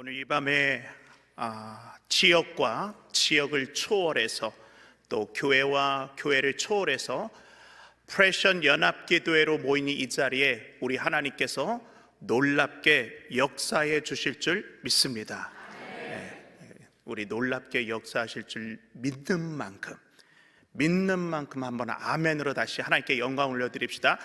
오늘 이 밤에 지역과 지역을 초월해서 또 교회와 교회를 초월해서 프레션 연합기도회로 모인 이 자리에 우리 하나님께서 놀랍게 역사해 주실 줄 믿습니다. 우리 놀랍게 역사하실 줄 믿는 만큼 한번 아멘으로 다시 하나님께 영광 올려드립시다.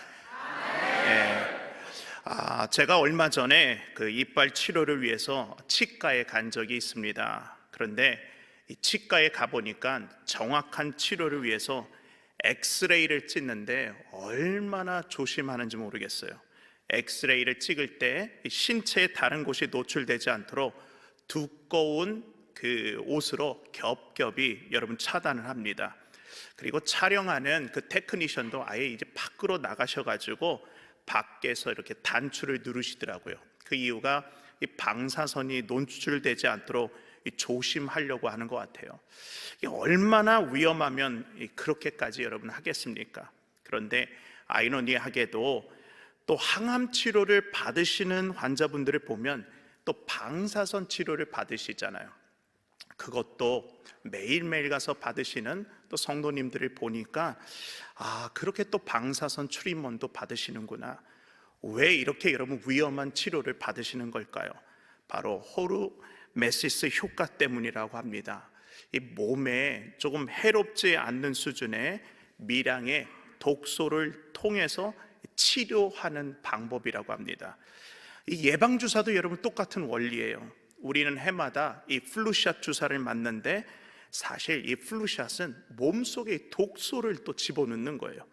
제가 얼마 전에 그 이빨 치료를 위해서 치과에 간 적이 있습니다. 그런데 이 치과에 가보니까 정확한 치료를 위해서 엑스레이를 찍는데 얼마나 조심하는지 모르겠어요. 엑스레이를 찍을 때 신체의 다른 곳이 노출되지 않도록 두꺼운 그 옷으로 겹겹이 여러분 차단을 합니다. 그리고 촬영하는 그 테크니션도 아예 이제 밖으로 나가셔가지고 밖에서 이렇게 단추를 누르시더라고요. 그 이유가 이 방사선이 노출되지 않도록 조심하려고 하는 것 같아요. 이게 얼마나 위험하면 그렇게까지 여러분 하겠습니까? 그런데 아이러니하게도 또 항암 치료를 받으시는 환자분들을 보면 또 방사선 치료를 받으시잖아요. 그것도 매일매일 가서 받으시는 또 성도님들을 보니까 그렇게 또 방사선 출입문도 받으시는구나. 왜 이렇게 여러분 위험한 치료를 받으시는 걸까요? 바로 호르메시스 효과 때문이라고 합니다. 이 몸에 조금 해롭지 않는 수준의 미량의 독소를 통해서 치료하는 방법이라고 합니다. 이 예방주사도 여러분 똑같은 원리예요. 우리는 해마다 이 플루샷 주사를 맞는데 사실 이 플루샷은 몸속에 독소를 또 집어넣는 거예요.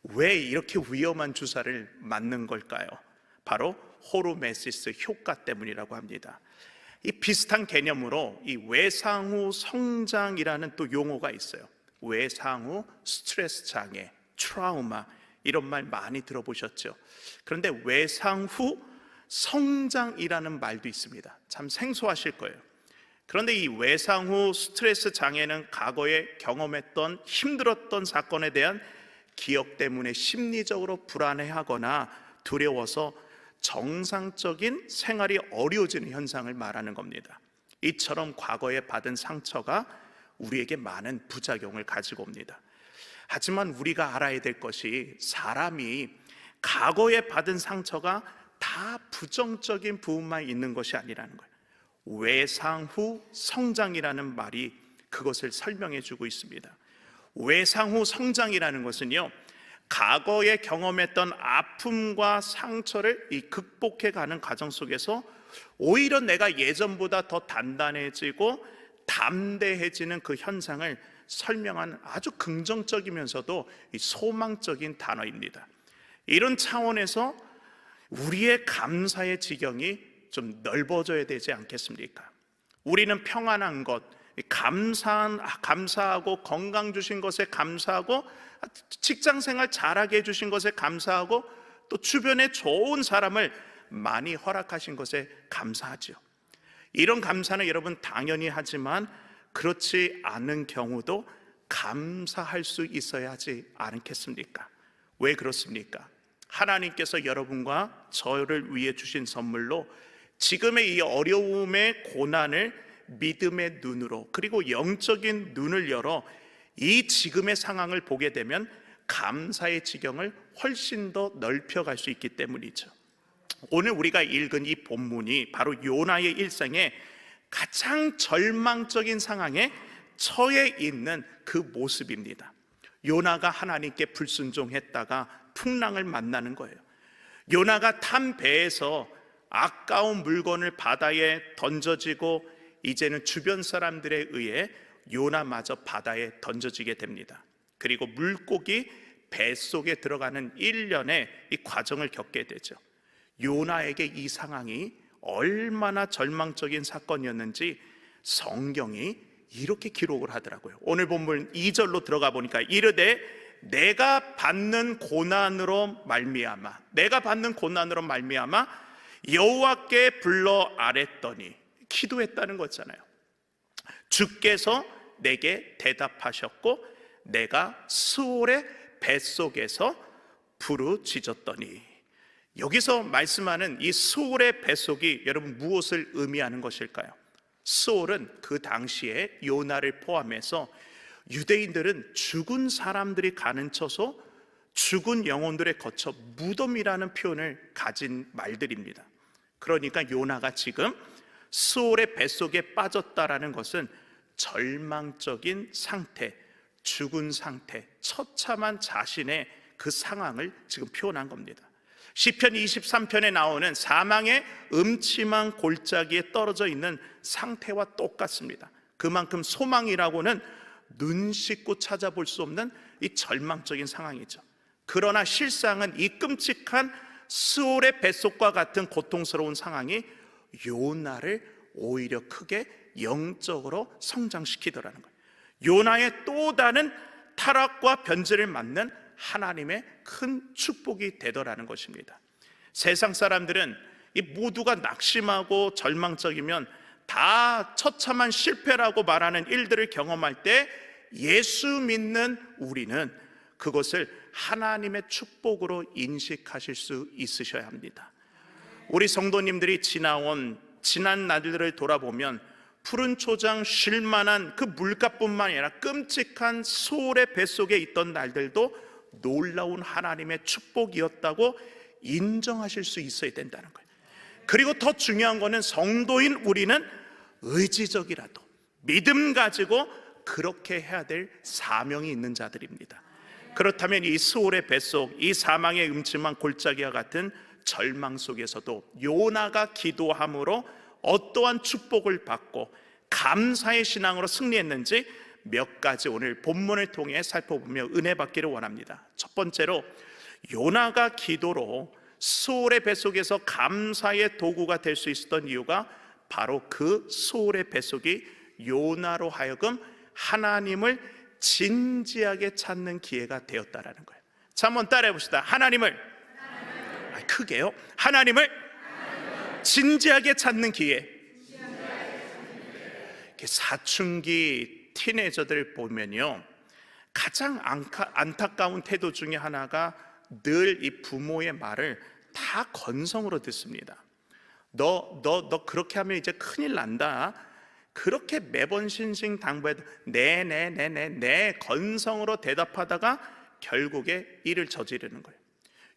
왜 이렇게 위험한 주사를 맞는 걸까요? 바로 호르메시스 효과 때문이라고 합니다. 이 비슷한 개념으로 이 외상후 성장이라는 또 용어가 있어요. 외상후 스트레스 장애, 트라우마, 이런 말 많이 들어보셨죠? 그런데 외상후 성장이라는 말도 있습니다. 참 생소하실 거예요. 그런데 이 외상후 스트레스 장애는 과거에 경험했던 힘들었던 사건에 대한 기억 때문에 심리적으로 불안해하거나 두려워서 정상적인 생활이 어려워지는 현상을 말하는 겁니다. 이처럼 과거에 받은 상처가 우리에게 많은 부작용을 가지고 옵니다. 하지만 우리가 알아야 될 것이 사람이 과거에 받은 상처가 다 부정적인 부분만 있는 것이 아니라는 거예요. 외상후 성장이라는 말이 그것을 설명해 주고 있습니다. 외상후 성장이라는 것은요, 과거에 경험했던 아픔과 상처를 극복해 가는 과정 속에서 오히려 내가 예전보다 더 단단해지고 담대해지는 그 현상을 설명하는 아주 긍정적이면서도 소망적인 단어입니다. 이런 차원에서 우리의 감사의 지경이 좀 넓어져야 되지 않겠습니까? 우리는 평안한 것, 감사하고 건강 주신 것에 감사하고 직장생활 잘하게 해주신 것에 감사하고 또 주변에 좋은 사람을 많이 허락하신 것에 감사하죠. 이런 감사는 여러분 당연히 하지만 그렇지 않은 경우도 감사할 수 있어야 하지 않겠습니까? 왜 그렇습니까? 하나님께서 여러분과 저를 위해 주신 선물로 지금의 이 어려움의 고난을 믿음의 눈으로 그리고 영적인 눈을 열어 이 지금의 상황을 보게 되면 감사의 지경을 훨씬 더 넓혀갈 수 있기 때문이죠. 오늘 우리가 읽은 이 본문이 바로 요나의 일생에 가장 절망적인 상황에 처해 있는 그 모습입니다. 요나가 하나님께 불순종했다가 풍랑을 만나는 거예요. 요나가 탄 배에서 아까운 물건을 바다에 던져지고 이제는 주변 사람들에 의해 요나마저 바다에 던져지게 됩니다. 그리고 물고기 뱃속에 들어가는 일련의 이 과정을 겪게 되죠. 요나에게 이 상황이 얼마나 절망적인 사건이었는지 성경이 이렇게 기록을 하더라고요. 오늘 본문 2절로 들어가 보니까 이르되 내가 받는 고난으로 말미암아 여호와께 불러 아뢰더니, 기도했다는 거잖아요. 주께서 내게 대답하셨고 내가 스올의 뱃속에서 부르짖었더니, 여기서 말씀하는 이 스올의 뱃속이 여러분 무엇을 의미하는 것일까요? 스올은 그 당시에 요나를 포함해서 유대인들은 죽은 사람들이 가는 처소, 죽은 영혼들의 거처, 무덤이라는 표현을 가진 말들입니다. 그러니까 요나가 지금 스올의 뱃속에 빠졌다라는 것은 절망적인 상태, 죽은 상태, 처참한 자신의 그 상황을 지금 표현한 겁니다. 시편 23편에 나오는 사망의 음침한 골짜기에 떨어져 있는 상태와 똑같습니다. 그만큼 소망이라고는 눈 씻고 찾아볼 수 없는 이 절망적인 상황이죠. 그러나 실상은 이 끔찍한 스올의 뱃속과 같은 고통스러운 상황이 요나를 오히려 크게 영적으로 성장시키더라는 거예요. 요나의 또 다른 타락과 변질을 맞는 하나님의 큰 축복이 되더라는 것입니다. 세상 사람들은 이 모두가 낙심하고 절망적이면 다 처참한 실패라고 말하는 일들을 경험할 때 예수 믿는 우리는 그것을 하나님의 축복으로 인식하실 수 있으셔야 합니다. 우리 성도님들이 지난 날들을 돌아보면 푸른 초장 쉴만한 그 물가뿐만 아니라 끔찍한 소울의 뱃속에 있던 날들도 놀라운 하나님의 축복이었다고 인정하실 수 있어야 된다는 거예요. 그리고 더 중요한 거는 성도인 우리는 의지적이라도 믿음 가지고 그렇게 해야 될 사명이 있는 자들입니다. 그렇다면 이 스올의 뱃속, 이 사망의 음침한 골짜기와 같은 절망 속에서도 요나가 기도함으로 어떠한 축복을 받고 감사의 신앙으로 승리했는지 몇 가지 오늘 본문을 통해 살펴보며 은혜 받기를 원합니다. 첫 번째로 요나가 기도로 스올의 뱃속에서 감사의 도구가 될 수 있었던 이유가 바로 그 스올의 뱃속이 요나로 하여금 하나님을 진지하게 찾는 기회가 되었다라는 거예요. 자, 한번 따라해 봅시다. 하나님을 크게요. 하나님을 진지하게 찾는 기회. 사춘기 티네이저들 보면요, 가장 안타까운 태도 중에 하나가 늘 이 부모의 말을 다 건성으로 듣습니다. 너 그렇게 하면 이제 큰일 난다. 그렇게 매번 신신당부해도 네 건성으로 대답하다가 결국에 일을 저지르는 거예요.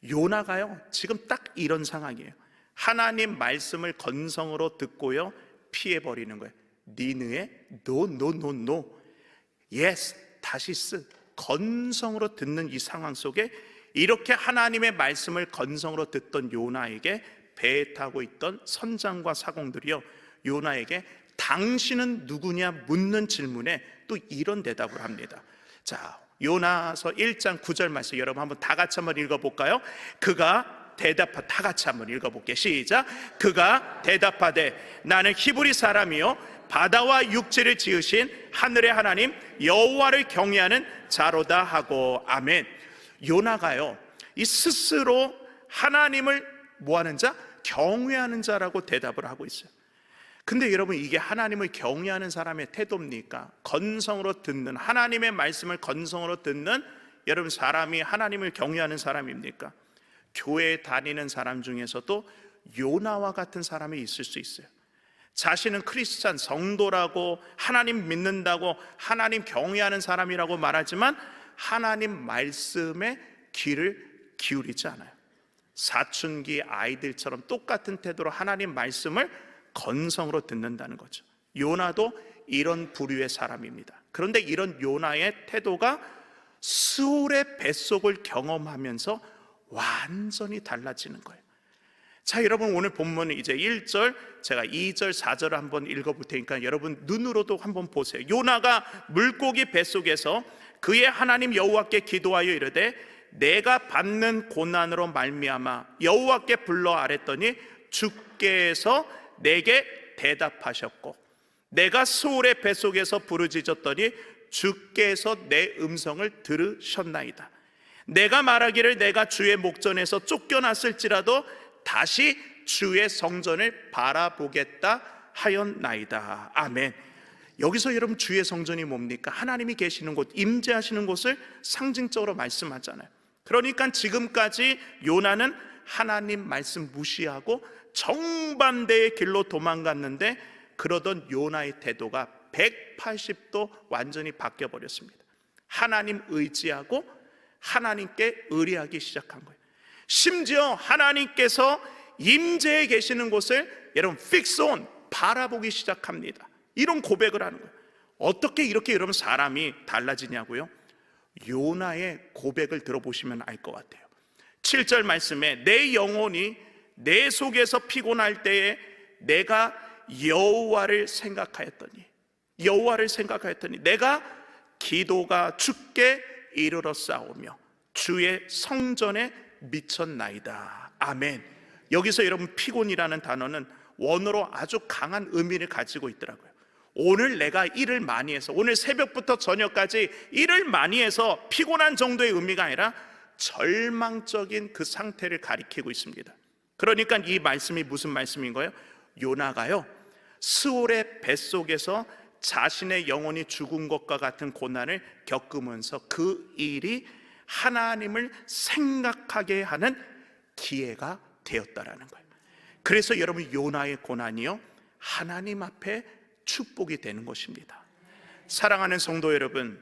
요나가요 지금 딱 이런 상황이에요. 하나님 말씀을 건성으로 듣고요 피해버리는 거예요. 니느에 노 예스 다시스 건성으로 듣는 이 상황 속에 이렇게 하나님의 말씀을 건성으로 듣던 요나에게 배에 타고 있던 선장과 사공들이요 요나에게 당신은 누구냐 묻는 질문에 또 이런 대답을 합니다. 자, 요나서 1장 9절 말씀 여러분 한번 다 같이 한번 읽어볼까요? 그가 다 같이 한번 읽어볼게요. 시작. 그가 대답하되 나는 히브리 사람이요 바다와 육지를 지으신 하늘의 하나님 여호와를 경외하는 자로다 하고 아멘. 요나가요 이 스스로 하나님을 뭐하는 자? 경외하는 자라고 대답을 하고 있어요. 근데 여러분 이게 하나님을 경외하는 사람의 태도입니까? 건성으로 듣는 하나님의 말씀을 건성으로 듣는 여러분 사람이 하나님을 경외하는 사람입니까? 교회에 다니는 사람 중에서도 요나와 같은 사람이 있을 수 있어요. 자신은 크리스찬 성도라고 하나님 믿는다고 하나님 경외하는 사람이라고 말하지만 하나님 말씀에 귀를 기울이지 않아요. 사춘기 아이들처럼 똑같은 태도로 하나님 말씀을 건성으로 듣는다는 거죠. 요나도 이런 부류의 사람입니다. 그런데 이런 요나의 태도가 스올의 뱃속을 경험하면서 완전히 달라지는 거예요. 자, 여러분 오늘 본문은 이제 1절, 제가 2절, 4절을 한번 읽어볼 테니까 여러분 눈으로도 한번 보세요. 요나가 물고기 뱃속에서 그의 하나님 여호와께 기도하여 이르되 내가 받는 고난으로 말미암아 여호와께 불러 아랬더니 주께서 내게 대답하셨고 내가 스올의 뱃속에서 부르짖었더니 주께서 내 음성을 들으셨나이다. 내가 말하기를 내가 주의 목전에서 쫓겨났을지라도 다시 주의 성전을 바라보겠다 하였나이다. 아멘. 여기서 여러분 주의 성전이 뭡니까? 하나님이 계시는 곳, 임재하시는 곳을 상징적으로 말씀하잖아요. 그러니까 지금까지 요나는 하나님 말씀 무시하고 정반대의 길로 도망갔는데, 그러던 요나의 태도가 180도 완전히 바뀌어 버렸습니다. 하나님 의지하고 하나님께 의뢰하기 시작한 거예요. 심지어 하나님께서 임재해 계시는 곳을 여러분 fix on, 바라보기 시작합니다. 이런 고백을 하는 거예요. 어떻게 이렇게 여러분 사람이 달라지냐고요? 요나의 고백을 들어보시면 알 것 같아요. 7절 말씀에 내 영혼이 내 속에서 피곤할 때에 내가 여호와를 생각하였더니 내가 기도가 주께 이르러 싸우며 주의 성전에 미쳤나이다. 아멘. 여기서 여러분 피곤이라는 단어는 원어로 아주 강한 의미를 가지고 있더라고요. 오늘 내가 일을 많이 해서, 오늘 새벽부터 저녁까지 일을 많이 해서 피곤한 정도의 의미가 아니라 절망적인 그 상태를 가리키고 있습니다. 그러니까 이 말씀이 무슨 말씀인 거예요? 요나가요, 스올의 뱃속에서 자신의 영혼이 죽은 것과 같은 고난을 겪으면서 그 일이 하나님을 생각하게 하는 기회가 되었다라는 거예요. 그래서 여러분 요나의 고난이요, 하나님 앞에 축복이 되는 것입니다. 사랑하는 성도 여러분,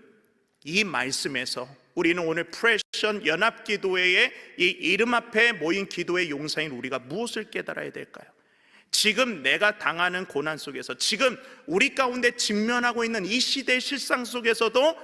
이 말씀에서 우리는 오늘 프레션 연합기도회의 이 이름 앞에 모인 기도의 용사인 우리가 무엇을 깨달아야 될까요? 지금 내가 당하는 고난 속에서, 지금 우리 가운데 직면하고 있는 이 시대의 실상 속에서도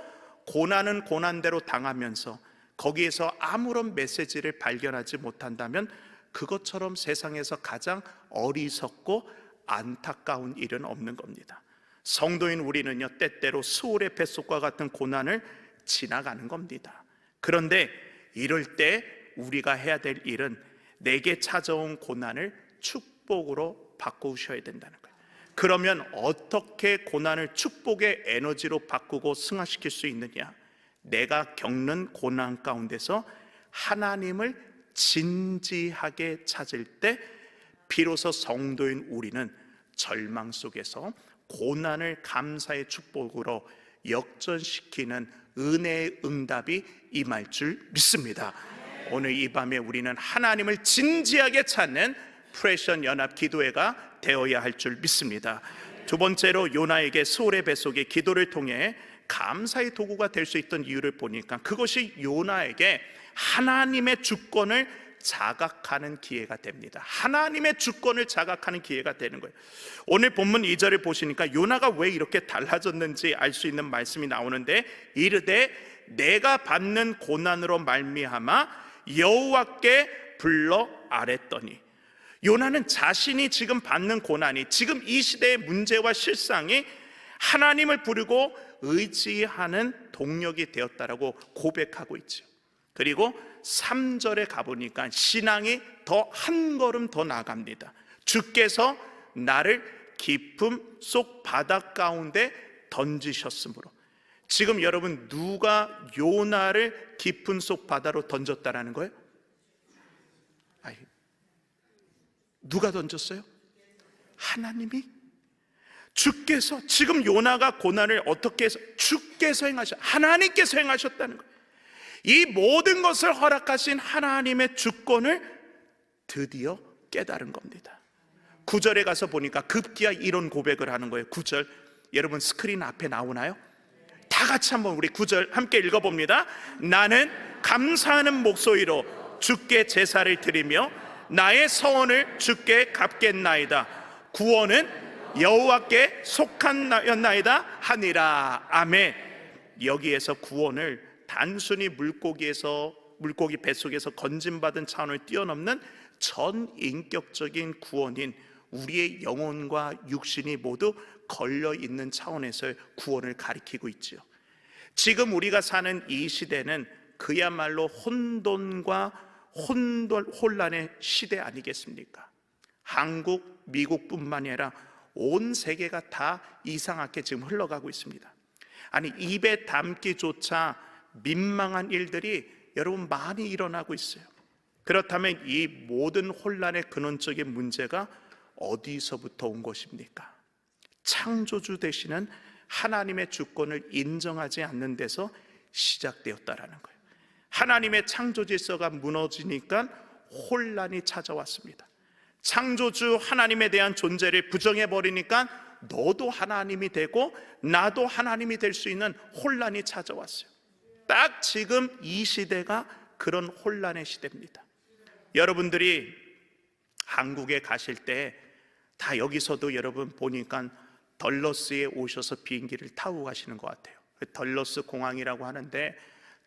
고난은 고난대로 당하면서 거기에서 아무런 메시지를 발견하지 못한다면 그것처럼 세상에서 가장 어리석고 안타까운 일은 없는 겁니다. 성도인 우리는요, 때때로 스올의 뱃속과 같은 고난을 지나가는 겁니다. 그런데 이럴 때 우리가 해야 될 일은 내게 찾아온 고난을 축복으로 바꾸셔야 된다는 거예요. 그러면 어떻게 고난을 축복의 에너지로 바꾸고 승화시킬 수 있느냐? 내가 겪는 고난 가운데서 하나님을 진지하게 찾을 때 비로소 성도인 우리는 절망 속에서 고난을 감사의 축복으로 역전시키는 은혜의 응답이 임할 줄 믿습니다. 오늘 이 밤에 우리는 하나님을 진지하게 찾는 프레션 연합 기도회가 되어야 할 줄 믿습니다. 두 번째로 요나에게 스올의 뱃속의 기도를 통해 감사의 도구가 될 수 있던 이유를 보니까 그것이 요나에게 하나님의 주권을 자각하는 기회가 됩니다. 하나님의 주권을 자각하는 기회가 되는 거예요. 오늘 본문 2절을 보시니까 요나가 왜 이렇게 달라졌는지 알 수 있는 말씀이 나오는데, 이르되 내가 받는 고난으로 말미암아 여호와께 불러 아뢰더니, 요나는 자신이 지금 받는 고난이, 지금 이 시대의 문제와 실상이 하나님을 부르고 의지하는 동력이 되었다라고 고백하고 있죠. 그리고 3절에 가보니까 신앙이 더 한 걸음 더 나갑니다. 주께서 나를 깊음 속 바다 가운데 던지셨으므로. 지금 여러분, 누가 요나를 깊은 속 바다로 던졌다라는 거예요? 누가 던졌어요? 하나님이. 주께서, 지금 요나가 고난을 어떻게 해서 주께서 하나님께서 행하셨다는 거예요. 이 모든 것을 허락하신 하나님의 주권을 드디어 깨달은 겁니다. 9절에 가서 보니까 급기야 이런 고백을 하는 거예요. 9절 여러분 스크린 앞에 나오나요? 다 같이 한번 우리 9절 함께 읽어봅니다. 나는 감사하는 목소리로 주께 제사를 드리며 나의 서원을 주께 갚겠나이다. 구원은 여호와께 속한나이다 하니라. 아멘. 여기에서 구원을 단순히 물고기 뱃속에서 건진받은 차원을 뛰어넘는 전인격적인 구원인 우리의 영혼과 육신이 모두 걸려있는 차원에서의 구원을 가리키고 있지요. 지금 우리가 사는 이 시대는 그야말로 혼란의 시대 아니겠습니까? 한국, 미국뿐만이 아니라 온 세계가 다 이상하게 지금 흘러가고 있습니다. 아니, 입에 담기조차 민망한 일들이 여러분 많이 일어나고 있어요. 그렇다면 이 모든 혼란의 근원적인 문제가 어디서부터 온 것입니까? 창조주 되시는 하나님의 주권을 인정하지 않는 데서 시작되었다라는 거예요. 하나님의 창조 질서가 무너지니까 혼란이 찾아왔습니다. 창조주 하나님에 대한 존재를 부정해버리니까 너도 하나님이 되고 나도 하나님이 될 수 있는 혼란이 찾아왔어요. 딱 지금 이 시대가 그런 혼란의 시대입니다. 여러분들이 한국에 가실 때 다 여기서도 여러분 보니까 덜러스에 오셔서 비행기를 타고 가시는 것 같아요. 덜러스 공항이라고 하는데,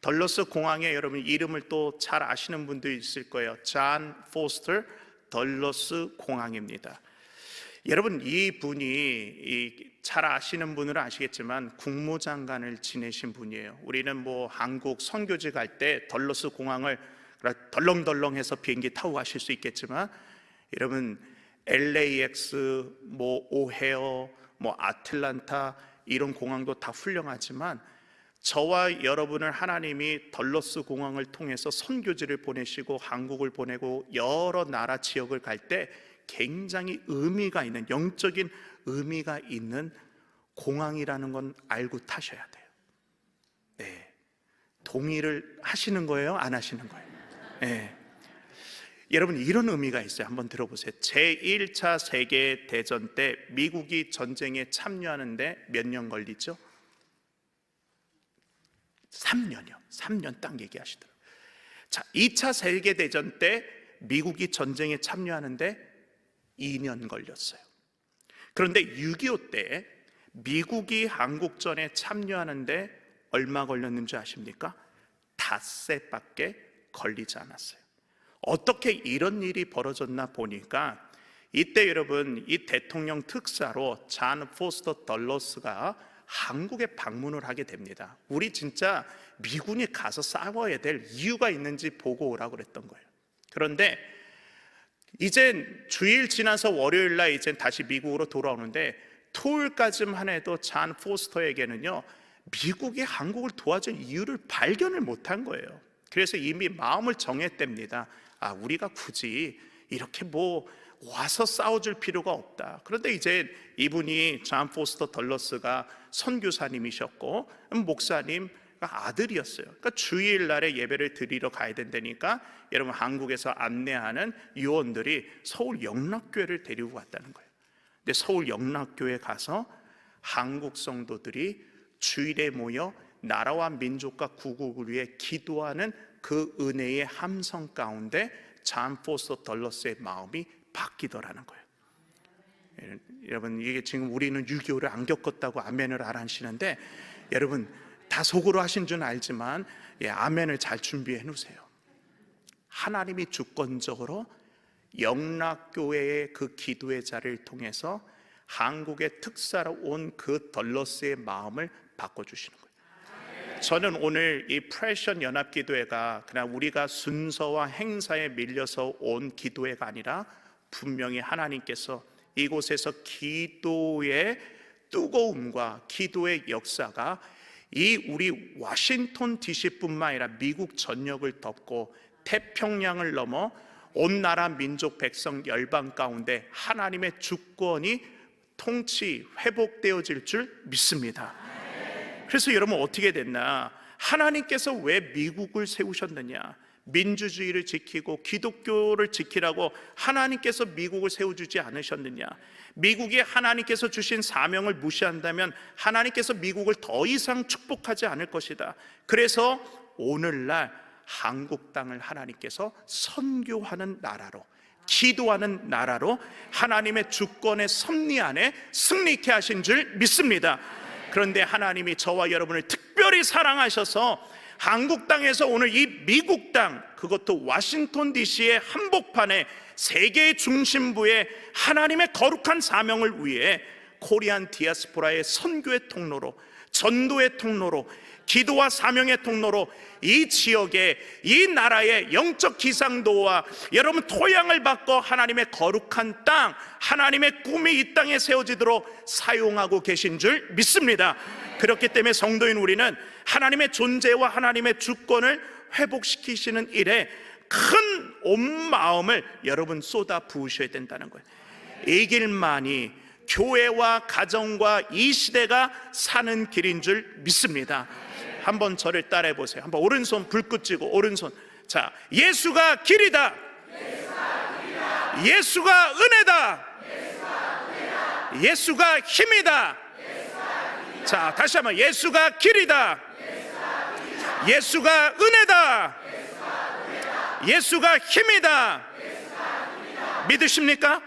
덜러스 공항에 여러분 이름을 또 잘 아시는 분도 있을 거예요. 존 포스터 덜러스 공항입니다. 여러분 이 분이 잘 아시는 분은 아시겠지만 국무장관을 지내신 분이에요. 우리는 뭐 한국 선교지 갈 때 덜러스 공항을 덜렁덜렁해서 비행기 타고 가실 수 있겠지만, 여러분 LAX, 뭐 오헤어, 뭐 아틀란타 이런 공항도 다 훌륭하지만 저와 여러분을 하나님이 덜러스 공항을 통해서 선교지를 보내시고 한국을 보내고 여러 나라 지역을 갈 때 굉장히 의미가 있는, 영적인 의미가 있는 공항이라는 건 알고 타셔야 돼요. 네, 동의를 하시는 거예요? 안 하시는 거예요? 네. 여러분 이런 의미가 있어요. 한번 들어보세요. 제1차 세계대전 때 미국이 전쟁에 참여하는데 몇 년 걸리죠? 3년이요. 3년 딱 얘기하시더라고요. 자, 2차 세계대전 때 미국이 전쟁에 참여하는데 2년 걸렸어요. 그런데 6.25 때 미국이 한국전에 참여하는데 얼마 걸렸는지 아십니까? 닷새밖에 걸리지 않았어요. 어떻게 이런 일이 벌어졌나 보니까 이때 여러분 이 대통령 특사로 존 포스터 덜러스가 한국에 방문을 하게 됩니다. 우리 진짜 미군이 가서 싸워야 될 이유가 있는지 보고 오라고 그랬던 거예요. 그런데 이젠 주일 지나서 월요일 날 이젠 다시 미국으로 돌아오는데 토요일까지만 해도 존 포스터에게는요 미국이 한국을 도와줄 이유를 발견을 못한 거예요. 그래서 이미 마음을 정했답니다. 아, 우리가 굳이 이렇게 뭐 와서 싸워줄 필요가 없다. 그런데 이제 이분이 존 포스터 덜러스가 선교사님이셨고 목사님 아들이었어요. 그러니까 주일날에 예배를 드리러 가야 된다니까 여러분 한국에서 안내하는 요원들이 서울 영락교회를 데리고 갔다는 거예요. 근데 서울 영락교회 가서 한국 성도들이 주일에 모여 나라와 민족과 구국을 위해 기도하는 그 은혜의 함성 가운데 존 포스터 덜러스의 마음이 바뀌더라는 거예요. 여러분 이게 지금 우리는 6.25를 안 겪었다고 아멘을 안 하시는데 여러분 다 속으로 하신 줄 알지만 아멘을 잘 준비해 놓으세요. 하나님이 주권적으로 영락교회의 그 기도의 자리를 통해서 한국의 특사로 온 그 덜러스의 마음을 바꿔주시는 거예요. 저는 오늘 이 프레션 연합기도회가 그냥 우리가 순서와 행사에 밀려서 온 기도회가 아니라 분명히 하나님께서 이곳에서 기도의 뜨거움과 기도의 역사가 이 우리 워싱턴 DC뿐만 아니라 미국 전역을 덮고 태평양을 넘어 온 나라 민족 백성 열방 가운데 하나님의 주권이 통치 회복되어질 줄 믿습니다. 그래서 여러분 어떻게 됐나? 하나님께서 왜 미국을 세우셨느냐? 민주주의를 지키고 기독교를 지키라고 하나님께서 미국을 세워주지 않으셨느냐? 미국이 하나님께서 주신 사명을 무시한다면 하나님께서 미국을 더 이상 축복하지 않을 것이다. 그래서 오늘날 한국 땅을 하나님께서 선교하는 나라로, 기도하는 나라로 하나님의 주권의 섭리 안에 승리케 하신 줄 믿습니다. 그런데 하나님이 저와 여러분을 특별히 사랑하셔서 한국 땅에서 오늘 이 미국 땅, 그것도 워싱턴 DC의 한복판에 세계의 중심부에 하나님의 거룩한 사명을 위해 코리안 디아스포라의 선교의 통로로, 전도의 통로로, 기도와 사명의 통로로 이 지역에, 이 나라의 영적 기상도와 여러분 토양을 바꿔 하나님의 거룩한 땅, 하나님의 꿈이 이 땅에 세워지도록 사용하고 계신 줄 믿습니다. 그렇기 때문에 성도인 우리는 하나님의 존재와 하나님의 주권을 회복시키시는 일에 큰 온 마음을 여러분 쏟아 부으셔야 된다는 거예요. 이 길만이 교회와 가정과 이 시대가 사는 길인 줄 믿습니다. 한번 저를 따라해 보세요. 한번 오른손 불 끄지고 오른손. 자, 예수가 길이다. 예수가 은혜다. 예수가 힘이다. 자, 다시 한번 예수가 길이다. 예수가 은혜다. 예수가 힘이다. 믿으십니까?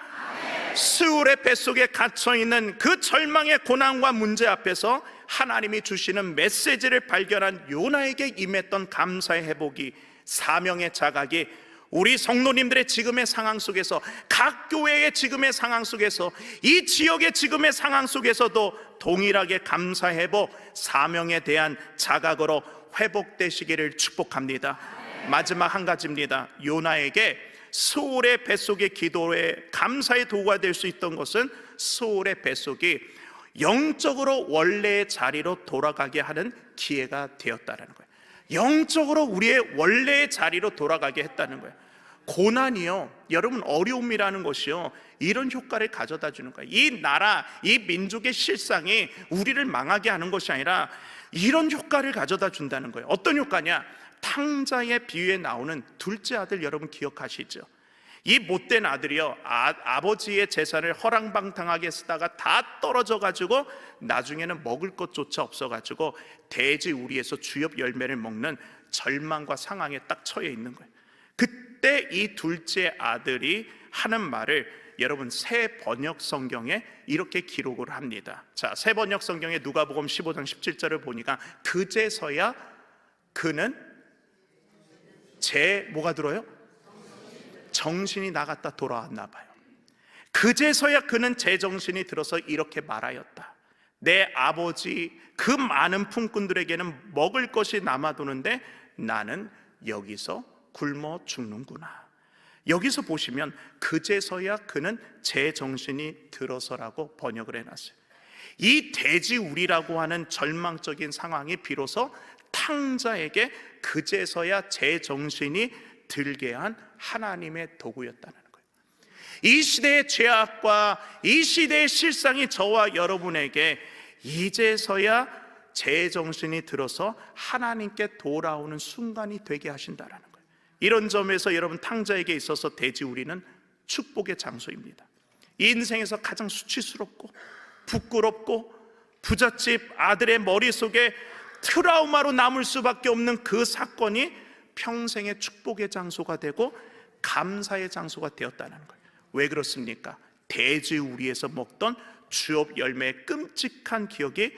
스울의 뱃속에 갇혀있는 그 절망의 고난과 문제 앞에서 하나님이 주시는 메시지를 발견한 요나에게 임했던 감사의 회복이, 사명의 자각이 우리 성도님들의 지금의 상황 속에서, 각 교회의 지금의 상황 속에서, 이 지역의 지금의 상황 속에서도 동일하게 감사 회복, 사명에 대한 자각으로 회복되시기를 축복합니다. 마지막 한 가지입니다. 요나에게 스올의 뱃속의 기도에 감사의 도구가 될 수 있던 것은 스올의 뱃속이 영적으로 원래의 자리로 돌아가게 하는 기회가 되었다는 거예요. 영적으로 우리의 원래의 자리로 돌아가게 했다는 거예요. 고난이요, 여러분, 어려움이라는 것이요, 이런 효과를 가져다 주는 거예요. 이 나라, 이 민족의 실상이 우리를 망하게 하는 것이 아니라 이런 효과를 가져다 준다는 거예요. 어떤 효과냐? 탕자의 비유에 나오는 둘째 아들, 여러분 기억하시죠? 이 못된 아들이요, 아버지의 재산을 허랑방탕하게 쓰다가 다 떨어져 가지고 나중에는 먹을 것조차 없어 가지고 돼지 우리에서 주엽 열매를 먹는 절망과 상황에 딱 처해 있는 거예요. 그때 이 둘째 아들이 하는 말을 여러분 새 번역 성경에 이렇게 기록을 합니다. 자, 새 번역 성경에 누가복음 15장 17절을 보니까 그제서야 그는 뭐가 들어요? 정신이 나갔다 돌아왔나 봐요. 그제서야 그는 제 정신이 들어서 이렇게 말하였다. 내 아버지 그 많은 품꾼들에게는 먹을 것이 남아도는데 나는 여기서 굶어 죽는구나. 여기서 보시면 그제서야 그는 제 정신이 들어서라고 번역을 해놨어요. 이 돼지우리라고 하는 절망적인 상황이 비로소 탕자에게 그제서야 제 정신이 들게 한 하나님의 도구였다는 거예요. 이 시대의 죄악과 이 시대의 실상이 저와 여러분에게 이제서야 제 정신이 들어서 하나님께 돌아오는 순간이 되게 하신다는 거예요. 이런 점에서 여러분, 탕자에게 있어서 돼지우리는 축복의 장소입니다. 이 인생에서 가장 수치스럽고 부끄럽고 부잣집 아들의 머릿속에 트라우마로 남을 수밖에 없는 그 사건이 평생의 축복의 장소가 되고 감사의 장소가 되었다는 거예요. 왜 그렇습니까? 돼지우리에서 먹던 주엽 열매의 끔찍한 기억이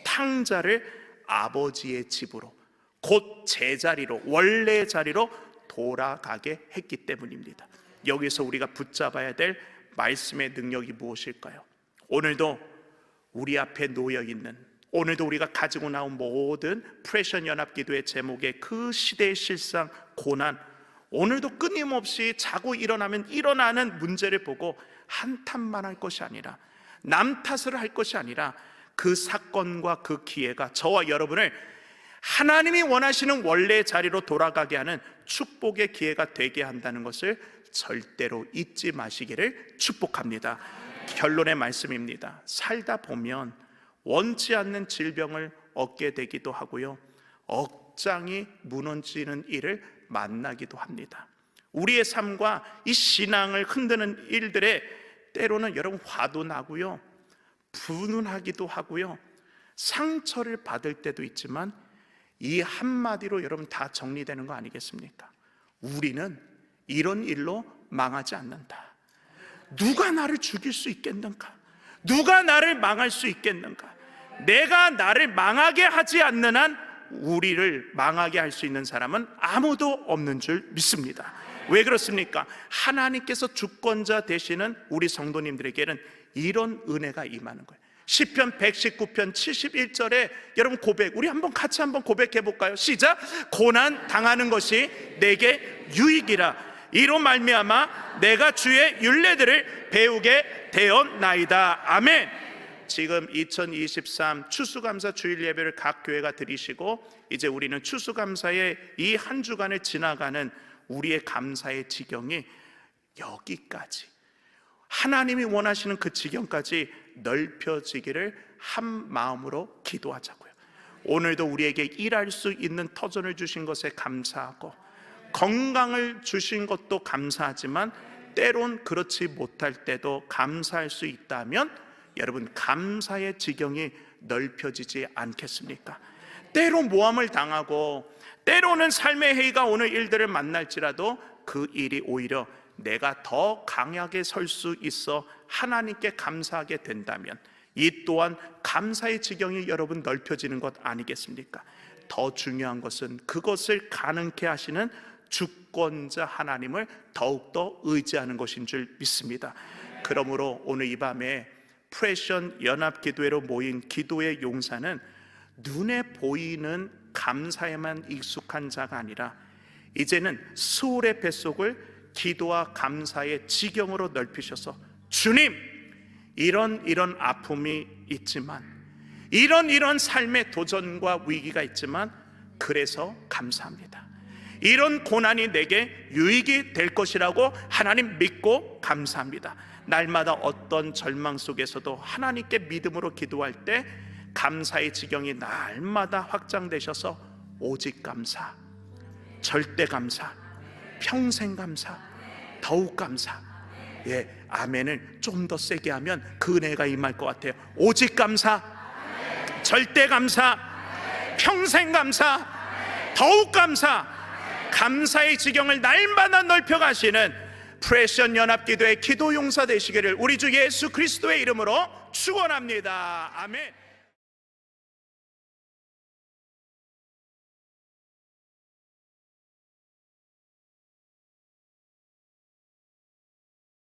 탕자를 아버지의 집으로, 곧 제자리로, 원래의 자리로 돌아가게 했기 때문입니다. 여기서 우리가 붙잡아야 될 말씀의 능력이 무엇일까요? 오늘도 우리 앞에 놓여있는, 오늘도 우리가 가지고 나온 모든 프레션 연합기도의 제목의 그 시대의 실상, 고난, 오늘도 끊임없이 자고 일어나면 일어나는 문제를 보고 한탄만 할 것이 아니라, 남 탓을 할 것이 아니라 그 사건과 그 기회가 저와 여러분을 하나님이 원하시는 원래의 자리로 돌아가게 하는 축복의 기회가 되게 한다는 것을 절대로 잊지 마시기를 축복합니다. 결론의 말씀입니다. 살다 보면 원치 않는 질병을 얻게 되기도 하고요, 억장이 무너지는 일을 만나기도 합니다. 우리의 삶과 이 신앙을 흔드는 일들에 때로는 여러분 화도 나고요, 분운하기도 하고요, 상처를 받을 때도 있지만 이 한마디로 여러분 다 정리되는 거 아니겠습니까? 우리는 이런 일로 망하지 않는다. 누가 나를 죽일 수 있겠는가? 누가 나를 망할 수 있겠는가? 내가 나를 망하게 하지 않는 한 우리를 망하게 할 수 있는 사람은 아무도 없는 줄 믿습니다. 왜 그렇습니까? 하나님께서 주권자 되시는 우리 성도님들에게는 이런 은혜가 임하는 거예요. 시편 119편 71절에 여러분 고백, 우리 같이 한번 고백해 볼까요? 시작. 고난 당하는 것이 내게 유익이라. 이로 말미암아 내가 주의 율례들을 배우게 되었나이다. 아멘. 지금 2023 추수감사 주일 예배를 각 교회가 드리시고, 이제 우리는 추수감사의 이 한 주간을 지나가는 우리의 감사의 지경이 여기까지, 하나님이 원하시는 그 지경까지 넓혀지기를 한 마음으로 기도하자고요. 오늘도 우리에게 일할 수 있는 터전을 주신 것에 감사하고, 건강을 주신 것도 감사하지만 때론 그렇지 못할 때도 감사할 수 있다면 여러분, 감사의 지경이 넓혀지지 않겠습니까? 때로 모함을 당하고 때로는 삶의 해이가 오는 일들을 만날지라도 그 일이 오히려 내가 더 강하게 설 수 있어 하나님께 감사하게 된다면 이 또한 감사의 지경이 여러분 넓혀지는 것 아니겠습니까? 더 중요한 것은 그것을 가능케 하시는 주권자 하나님을 더욱더 의지하는 것인 줄 믿습니다. 그러므로 오늘 이 밤에 프레션 연합기도회로 모인 기도의 용사는 눈에 보이는 감사에만 익숙한 자가 아니라 이제는 수울의 뱃속을 기도와 감사의 지경으로 넓히셔서 주님, 이런 아픔이 있지만 이런 삶의 도전과 위기가 있지만 그래서 감사합니다. 이런 고난이 내게 유익이 될 것이라고 하나님 믿고 감사합니다. 날마다 어떤 절망 속에서도 하나님께 믿음으로 기도할 때 감사의 지경이 날마다 확장되셔서 오직 감사, 절대 감사, 평생 감사, 더욱 감사. 아멘을 좀 더 세게 하면 그 은혜가 임할 것 같아요. 오직 감사, 절대 감사, 평생 감사, 더욱 감사. 감사의 지경을 날마다 넓혀가시는 프레션 연합기도의 기도 용사 되시기를 우리 주 예수 그리스도의 이름으로 축원합니다. 아멘.